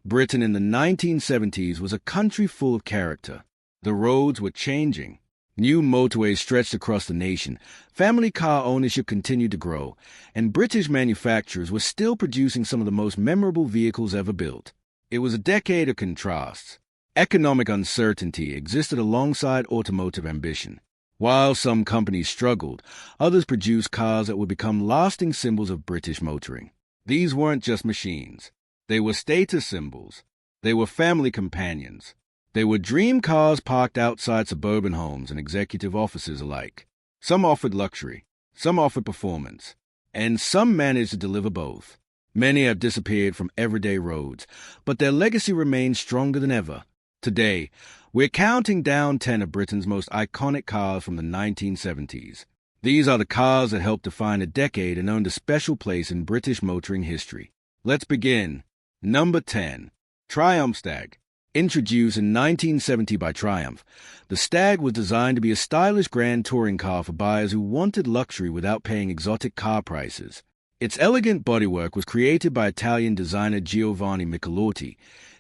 Britain in the 1970s was a country full of character. The roads were changing. New motorways stretched across the nation, family car ownership continued to grow, and British manufacturers were still producing some of the most memorable vehicles ever built. It was a decade of contrasts. Economic uncertainty existed alongside automotive ambition. While some companies struggled, others produced cars that would become lasting symbols of British motoring. These weren't just machines. They were status symbols. They were family companions. They were dream cars parked outside suburban homes and executive offices alike. Some offered luxury, some offered performance, and some managed to deliver both. Many have disappeared from everyday roads, but their legacy remains stronger than ever. Today, we're counting down 10 of Britain's most iconic cars from the 1970s. These are the cars that helped define a decade and earned a special place in British motoring history. Let's begin. Number 10. Triumph Stag. Introduced in 1970 by Triumph, the Stag was designed to be a stylish grand touring car for buyers who wanted luxury without paying exotic car prices. Its elegant bodywork was created by Italian designer Giovanni Michelotti,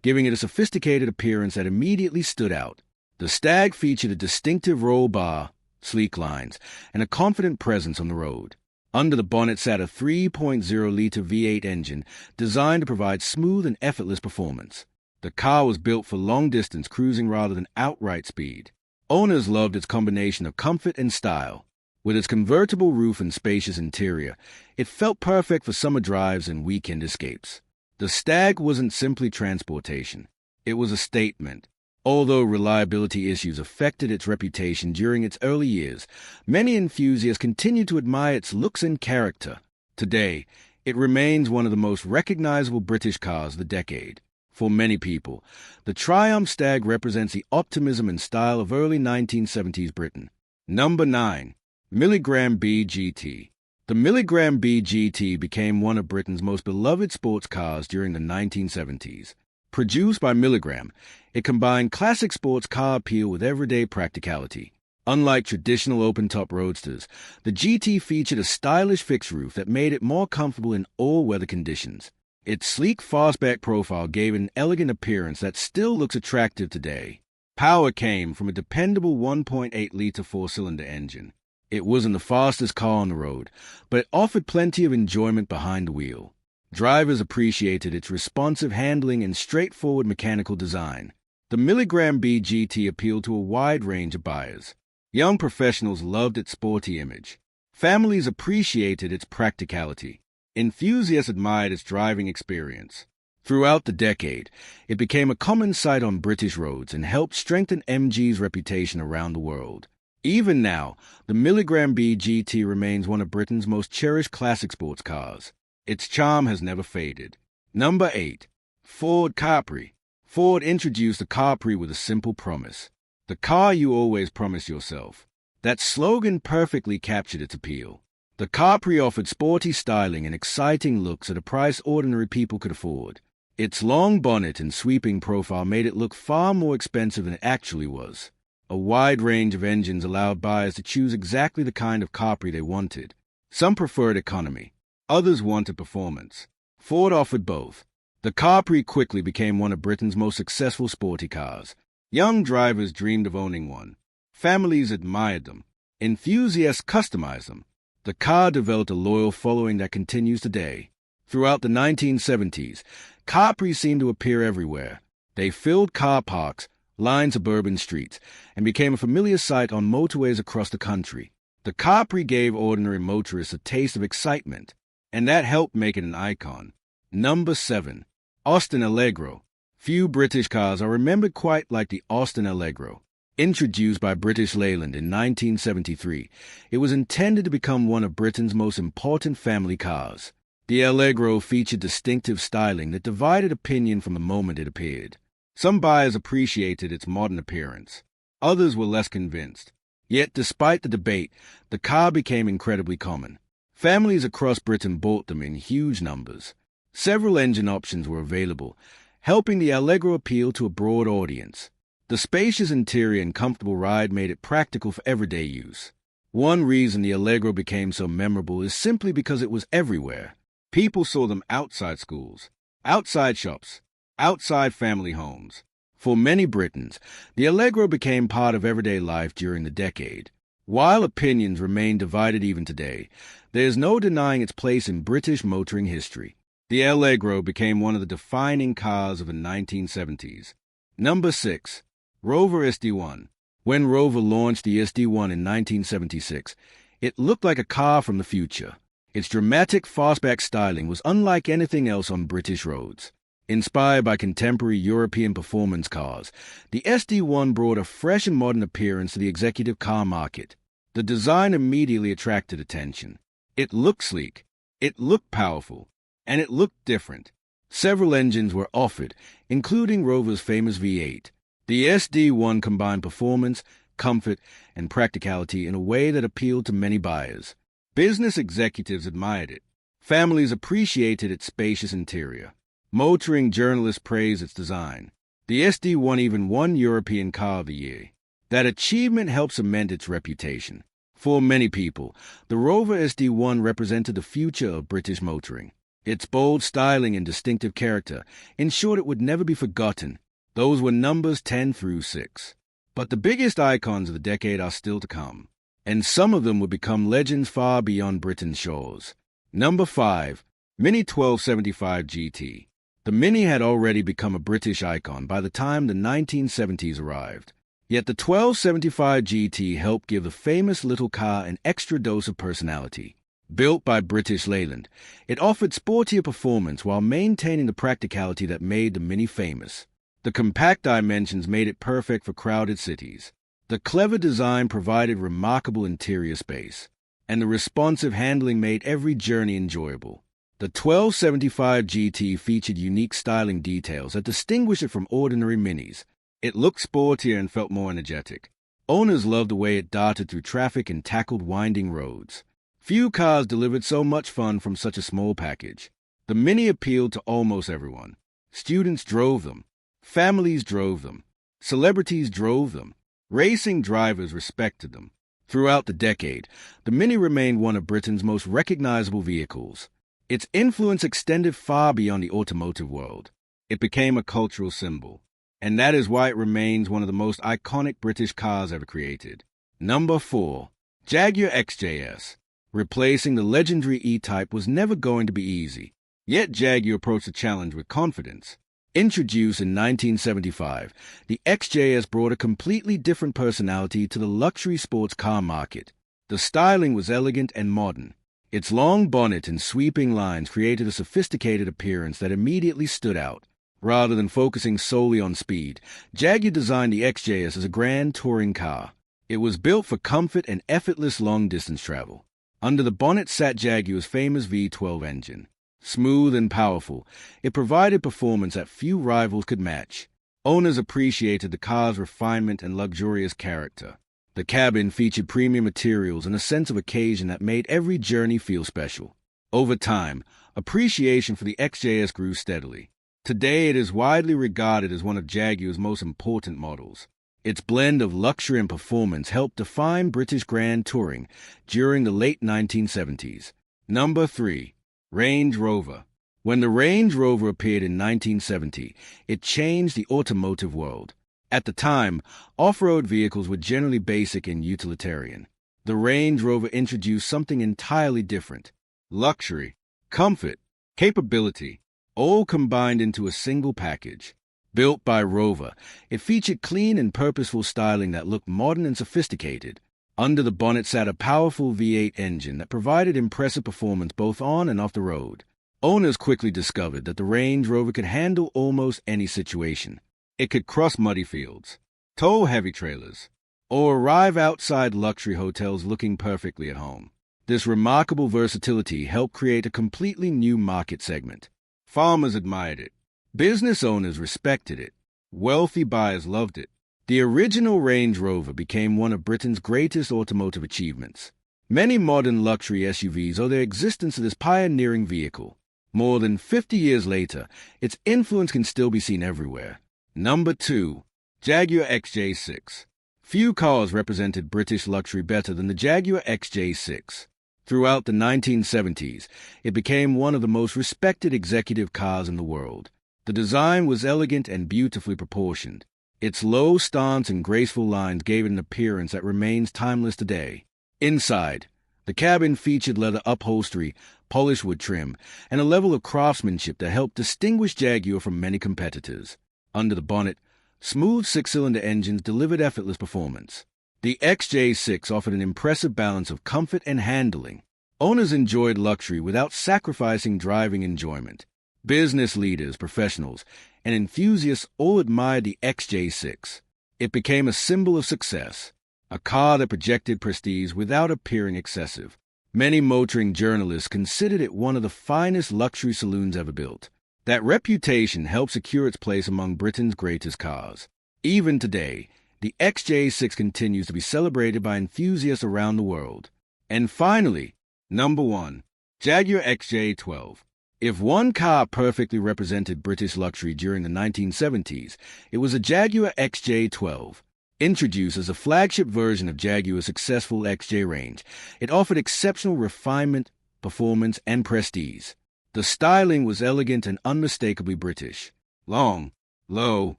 giving it a sophisticated appearance that immediately stood out. The Stag featured a distinctive roll bar, sleek lines, and a confident presence on the road. Under the bonnet sat a 3.0-liter V8 engine designed to provide smooth and effortless performance. The car was built for long-distance cruising rather than outright speed. Owners loved its combination of comfort and style. With its convertible roof and spacious interior, it felt perfect for summer drives and weekend escapes. The Stag wasn't simply transportation. It was a statement. Although reliability issues affected its reputation during its early years, many enthusiasts continued to admire its looks and character. Today, it remains one of the most recognizable British cars of the decade. For many people, the Triumph Stag represents the optimism and style of early 1970s Britain. Number 9. Milligram B GT. The Milligram B GT became one of Britain's most beloved sports cars during the 1970s. Produced by Milligram, it combined classic sports car appeal with everyday practicality. Unlike traditional open-top roadsters, the GT featured a stylish fixed roof that made it more comfortable in all weather conditions. Its sleek fastback profile gave it an elegant appearance that still looks attractive today. Power came from a dependable 1.8-liter four-cylinder engine. It wasn't the fastest car on the road, but it offered plenty of enjoyment behind the wheel. Drivers appreciated its responsive handling and straightforward mechanical design. The Milligram B GT appealed to a wide range of buyers. Young professionals loved its sporty image. Families appreciated its practicality. Enthusiasts admired its driving experience. Throughout the decade, it became a common sight on British roads and helped strengthen MG's reputation around the world. Even now, the Milligram B GT remains one of Britain's most cherished classic sports cars. Its charm has never faded. Number 8. Ford Capri. Ford introduced the Capri with a simple promise. The car you always promise yourself. That slogan perfectly captured its appeal. The Capri offered sporty styling and exciting looks at a price ordinary people could afford. Its long bonnet and sweeping profile made it look far more expensive than it actually was. A wide range of engines allowed buyers to choose exactly the kind of Capri they wanted. Some preferred economy. Others wanted performance. Ford offered both. The Capri quickly became one of Britain's most successful sporty cars. Young drivers dreamed of owning one. Families admired them. Enthusiasts customized them. The car developed a loyal following that continues today. Throughout the 1970s, Capri seemed to appear everywhere. They filled car parks, lined suburban streets, and became a familiar sight on motorways across the country. The Capri gave ordinary motorists a taste of excitement, and that helped make it an icon. Number 7. Austin Allegro. Few British cars are remembered quite like the Austin Allegro. Introduced by British Leyland in 1973, it was intended to become one of Britain's most important family cars. The Allegro featured distinctive styling that divided opinion from the moment it appeared. Some buyers appreciated its modern appearance. Others were less convinced. Yet, despite the debate, the car became incredibly common. Families across Britain bought them in huge numbers. Several engine options were available, helping the Allegro appeal to a broad audience. The spacious interior and comfortable ride made it practical for everyday use. One reason the Allegro became so memorable is simply because it was everywhere. People saw them outside schools, outside shops, outside family homes. For many Britons, the Allegro became part of everyday life during the decade. While opinions remain divided even today, there is no denying its place in British motoring history. The Allegro became one of the defining cars of the 1970s. Number 6. Rover SD1. When Rover launched the SD1 in 1976, it looked like a car from the future. Its dramatic fastback styling was unlike anything else on British roads. Inspired by contemporary European performance cars, the SD1 brought a fresh and modern appearance to the executive car market. The design immediately attracted attention. It looked sleek, it looked powerful, and it looked different. Several engines were offered, including Rover's famous V8. The SD1 combined performance, comfort, and practicality in a way that appealed to many buyers. Business executives admired it. Families appreciated its spacious interior. Motoring journalists praised its design. The SD1 even won European Car of the Year. That achievement helped cement its reputation. For many people, the Rover SD1 represented the future of British motoring. Its bold styling and distinctive character ensured it would never be forgotten. Those were numbers 10 through 6. But the biggest icons of the decade are still to come, and some of them would become legends far beyond Britain's shores. Number 5. Mini 1275 GT. The Mini had already become a British icon by the time the 1970s arrived. Yet the 1275 GT helped give the famous little car an extra dose of personality. Built by British Leyland, it offered sportier performance while maintaining the practicality that made the Mini famous. The compact dimensions made it perfect for crowded cities. The clever design provided remarkable interior space, and the responsive handling made every journey enjoyable. The 1275 GT featured unique styling details that distinguished it from ordinary Minis. It looked sportier and felt more energetic. Owners loved the way it darted through traffic and tackled winding roads. Few cars delivered so much fun from such a small package. The Mini appealed to almost everyone. Students drove them. Families drove them. Celebrities drove them. Racing drivers respected them. Throughout the decade, the Mini remained one of Britain's most recognizable vehicles. Its influence extended far beyond the automotive world. It became a cultural symbol, and that is why it remains one of the most iconic British cars ever created. Number 4. Jaguar XJS. Replacing the legendary E-Type was never going to be easy, yet Jaguar approached the challenge with confidence. Introduced in 1975, the XJS brought a completely different personality to the luxury sports car market. The styling was elegant and modern. Its long bonnet and sweeping lines created a sophisticated appearance that immediately stood out. Rather than focusing solely on speed, Jaguar designed the XJS as a grand touring car. It was built for comfort and effortless long-distance travel. Under the bonnet sat Jaguar's famous V12 engine. Smooth and powerful, it provided performance that few rivals could match. Owners appreciated the car's refinement and luxurious character. The cabin featured premium materials and a sense of occasion that made every journey feel special. Over time, appreciation for the XJS grew steadily. Today it is widely regarded as one of Jaguar's most important models. Its blend of luxury and performance helped define British grand touring during the late 1970s. Number 3. Range Rover. When the Range Rover appeared in 1970, it changed the automotive world. At the time, off-road vehicles were generally basic and utilitarian. The Range Rover introduced something entirely different. Luxury, comfort, capability, all combined into a single package. Built by Rover, it featured clean and purposeful styling that looked modern and sophisticated. Under the bonnet sat a powerful V8 engine that provided impressive performance both on and off the road. Owners quickly discovered that the Range Rover could handle almost any situation. It could cross muddy fields, tow heavy trailers, or arrive outside luxury hotels looking perfectly at home. This remarkable versatility helped create a completely new market segment. Farmers admired it. Business owners respected it. Wealthy buyers loved it. The original Range Rover became one of Britain's greatest automotive achievements. Many modern luxury SUVs owe their existence to this pioneering vehicle. More than 50 years later, its influence can still be seen everywhere. Number 2. Jaguar XJ6. Few cars represented British luxury better than the Jaguar XJ6. Throughout the 1970s, it became one of the most respected executive cars in the world. The design was elegant and beautifully proportioned. Its low stance and graceful lines gave it an appearance that remains timeless today. Inside, the cabin featured leather upholstery, polished wood trim, and a level of craftsmanship that helped distinguish Jaguar from many competitors. Under the bonnet, smooth six-cylinder engines delivered effortless performance. The XJ6 offered an impressive balance of comfort and handling. Owners enjoyed luxury without sacrificing driving enjoyment. Business leaders, professionals, and enthusiasts all admired the XJ6. It became a symbol of success, a car that projected prestige without appearing excessive. Many motoring journalists considered it one of the finest luxury saloons ever built. That reputation helped secure its place among Britain's greatest cars. Even today, the XJ6 continues to be celebrated by enthusiasts around the world. And finally, number 1, Jaguar XJ12. If one car perfectly represented British luxury during the 1970s, it was a Jaguar XJ12. Introduced as a flagship version of Jaguar's successful XJ range, it offered exceptional refinement, performance, and prestige. The styling was elegant and unmistakably British. Long, low,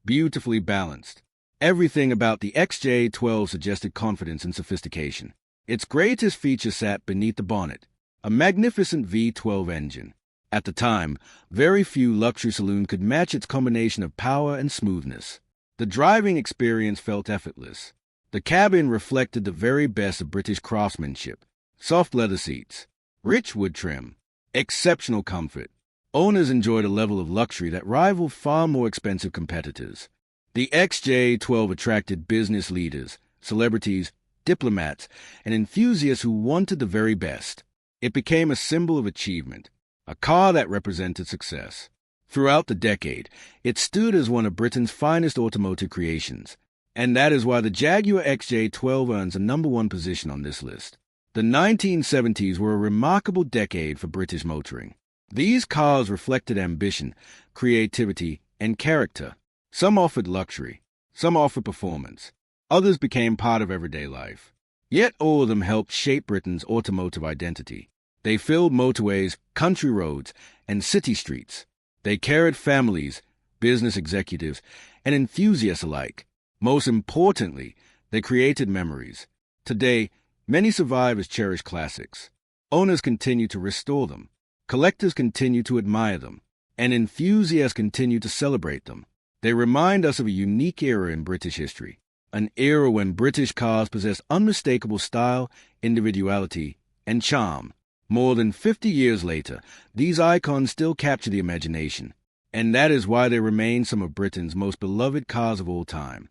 beautifully balanced. Everything about the XJ12 suggested confidence and sophistication. Its greatest feature sat beneath the bonnet, a magnificent V12 engine. At the time, very few luxury saloons could match its combination of power and smoothness. The driving experience felt effortless. The cabin reflected the very best of British craftsmanship. Soft leather seats, rich wood trim, exceptional comfort. Owners enjoyed a level of luxury that rivaled far more expensive competitors. The XJ12 attracted business leaders, celebrities, diplomats, and enthusiasts who wanted the very best. It became a symbol of achievement, a car that represented success. Throughout the decade, it stood as one of Britain's finest automotive creations, and that is why the Jaguar XJ12 earns a number 1 position on this list. The 1970s were a remarkable decade for British motoring. These cars reflected ambition, creativity, and character. Some offered luxury, some offered performance, others became part of everyday life. Yet all of them helped shape Britain's automotive identity. They filled motorways, country roads, and city streets. They carried families, business executives, and enthusiasts alike. Most importantly, they created memories. Today, many survive as cherished classics. Owners continue to restore them. Collectors continue to admire them. And enthusiasts continue to celebrate them. They remind us of a unique era in British history, an era when British cars possessed unmistakable style, individuality, and charm. More than 50 years later, these icons still capture the imagination, and that is why they remain some of Britain's most beloved cars of all time.